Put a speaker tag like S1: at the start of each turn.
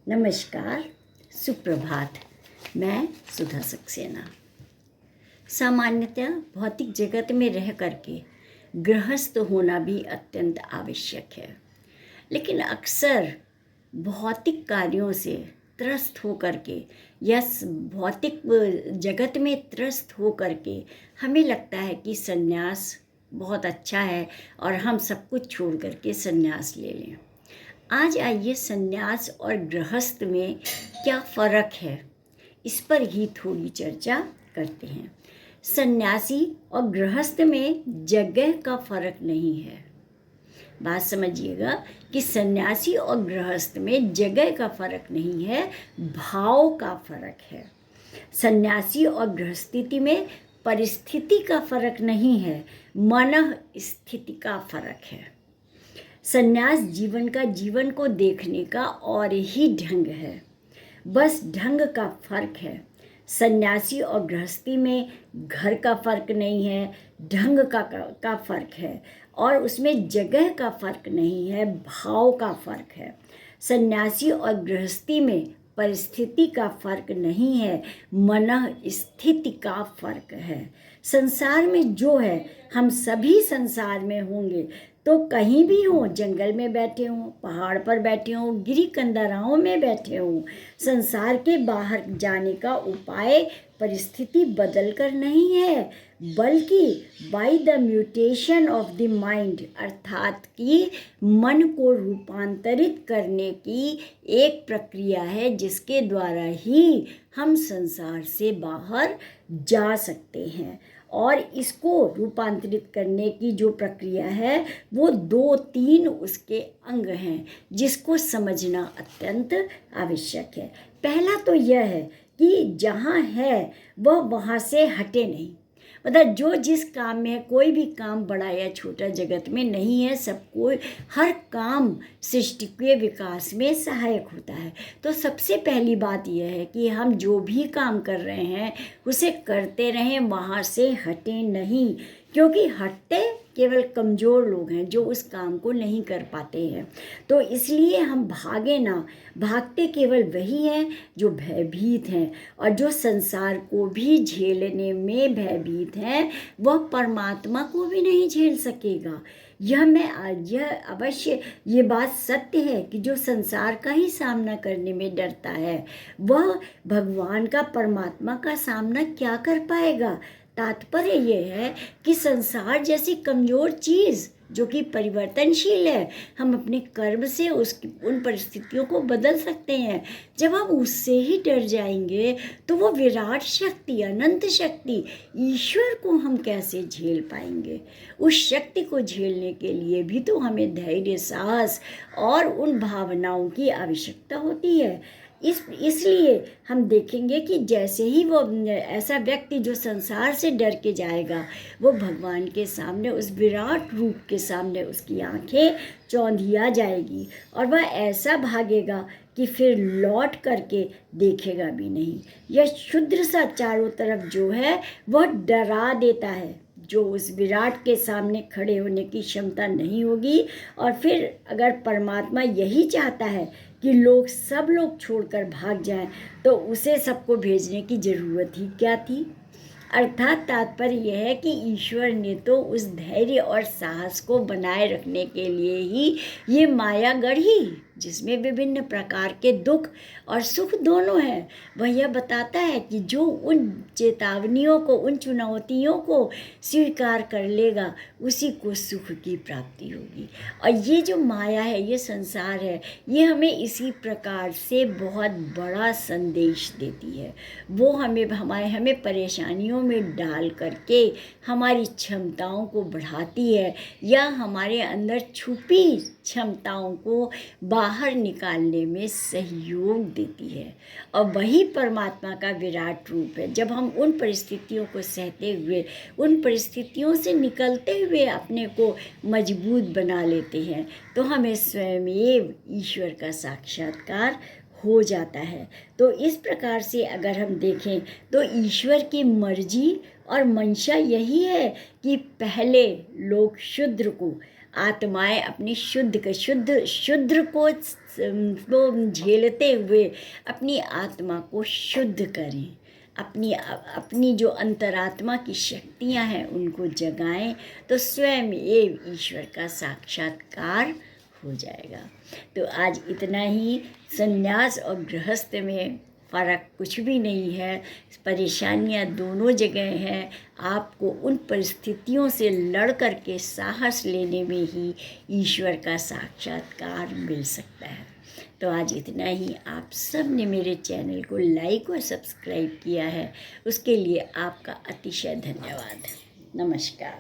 S1: नमस्कार, सुप्रभात। मैं सुधा सक्सेना। सामान्यतः भौतिक जगत में रह करके गृहस्थ होना भी अत्यंत आवश्यक है, लेकिन अक्सर भौतिक कार्यों से त्रस्त हो करके या भौतिक जगत में त्रस्त हो करके हमें लगता है कि संन्यास बहुत अच्छा है और हम सब कुछ छोड़ करके संन्यास ले लें। आज आइए संन्यास और गृहस्थ में क्या फ़र्क है, इस पर ही थोड़ी चर्चा करते हैं। सन्यासी और गृहस्थ में जगह का फ़र्क नहीं है। बात समझिएगा कि सन्यासी और गृहस्थ में जगह का फ़र्क नहीं है, भाव का फ़र्क है। सन्यासी और गृहस्थिति में परिस्थिति का फ़र्क नहीं है, मन स्थिति का फ़र्क है। सन्यास जीवन को देखने का और ही ढंग है, बस ढंग का फ़र्क है। सन्यासी और गृहस्थी में घर का फ़र्क नहीं है, ढंग का फ़र्क है, और उसमें जगह का फ़र्क नहीं है, भाव का फ़र्क है। सन्यासी और गृहस्थी में परिस्थिति का फ़र्क नहीं है, मन स्थिति का फ़र्क है। संसार में जो है, हम सभी संसार में होंगे, तो कहीं भी हों, जंगल में बैठे हों, पहाड़ पर बैठे हों, गिरी कंदराओं में बैठे हों, संसार के बाहर जाने का उपाय परिस्थिति बदल कर नहीं है, बल्कि by the mutation of the mind, अर्थात कि मन को रूपांतरित करने की एक प्रक्रिया है, जिसके द्वारा ही हम संसार से बाहर जा सकते हैं। और इसको रूपांतरित करने की जो प्रक्रिया है, वो 2-3 उसके अंग हैं, जिसको समझना अत्यंत आवश्यक है। पहला तो यह है कि जहाँ है वह वहाँ से हटे नहीं। मतलब जो जिस काम में है, कोई भी काम बड़ा या छोटा जगत में नहीं है, सबको हर काम सृष्टि के विकास में सहायक होता है। तो सबसे पहली बात यह है कि हम जो भी काम कर रहे हैं उसे करते रहें, वहाँ से हटे नहीं, क्योंकि हटते केवल कमज़ोर लोग हैं जो उस काम को नहीं कर पाते हैं। तो इसलिए हम भागे ना, भागते केवल वही हैं जो भयभीत हैं, और जो संसार को भी झेलने में भयभीत हैं, वह परमात्मा को भी नहीं झेल सकेगा। यह अवश्य ये बात सत्य है कि जो संसार का ही सामना करने में डरता है, वह भगवान का, परमात्मा का सामना क्या कर पाएगा। तात्पर्य यह है कि संसार जैसी कमज़ोर चीज़ जो कि परिवर्तनशील है, हम अपने कर्म से उन परिस्थितियों को बदल सकते हैं। जब हम उससे ही डर जाएंगे तो वो विराट शक्ति, अनंत शक्ति, ईश्वर को हम कैसे झेल पाएंगे। उस शक्ति को झेलने के लिए भी तो हमें धैर्य, साहस और उन भावनाओं की आवश्यकता होती है। इसलिए हम देखेंगे कि जैसे ही वो ऐसा व्यक्ति जो संसार से डर के जाएगा, वो भगवान के सामने, उस विराट रूप के सामने उसकी आंखें चौंधिया जाएगी, और वह ऐसा भागेगा कि फिर लौट करके देखेगा भी नहीं। यह क्षुद्र सा चारों तरफ जो है वह डरा देता है, जो उस विराट के सामने खड़े होने की क्षमता नहीं होगी। और फिर अगर परमात्मा यही चाहता है कि सब लोग छोड़कर भाग जाएं, तो उसे सबको भेजने की ज़रूरत ही क्या थी। अर्थात तात्पर्य यह है कि ईश्वर ने तो उस धैर्य और साहस को बनाए रखने के लिए ही ये माया गढ़ी, जिसमें विभिन्न प्रकार के दुख और सुख दोनों हैं। वह यह बताता है कि जो उन चेतावनियों को, उन चुनौतियों को स्वीकार कर लेगा, उसी को सुख की प्राप्ति होगी। और ये जो माया है, ये संसार है, ये हमें इसी प्रकार से बहुत बड़ा संदेश देती है। वो हमें परेशानियों में डाल करके हमारी क्षमताओं को बढ़ाती है, या हमारे अंदर छुपी क्षमताओं को बाहर निकालने में सहयोग देती है। और वही परमात्मा का विराट रूप है। जब हम उन परिस्थितियों को सहते हुए, उन परिस्थितियों से निकलते हुए अपने को मजबूत बना लेते हैं, तो हमें स्वयं ईश्वर का साक्षात्कार हो जाता है। तो इस प्रकार से अगर हम देखें तो ईश्वर की मर्जी और मंशा यही है कि पहले लोग शूद्र को आत्माएं अपनी शुद्र को वो झेलते हुए अपनी आत्मा को शुद्ध करें, अपनी जो अंतरात्मा की शक्तियां हैं उनको जगाएं, तो स्वयं एव ईश्वर का साक्षात्कार हो जाएगा। तो आज इतना ही। संन्यास और गृहस्थ में फ़र्क कुछ भी नहीं है, परेशानियां दोनों जगह हैं। आपको उन परिस्थितियों से लड़ कर के साहस लेने में ही ईश्वर का साक्षात्कार मिल सकता है। तो आज इतना ही। आप सब ने मेरे चैनल को लाइक और सब्सक्राइब किया है, उसके लिए आपका अतिशय धन्यवाद। नमस्कार।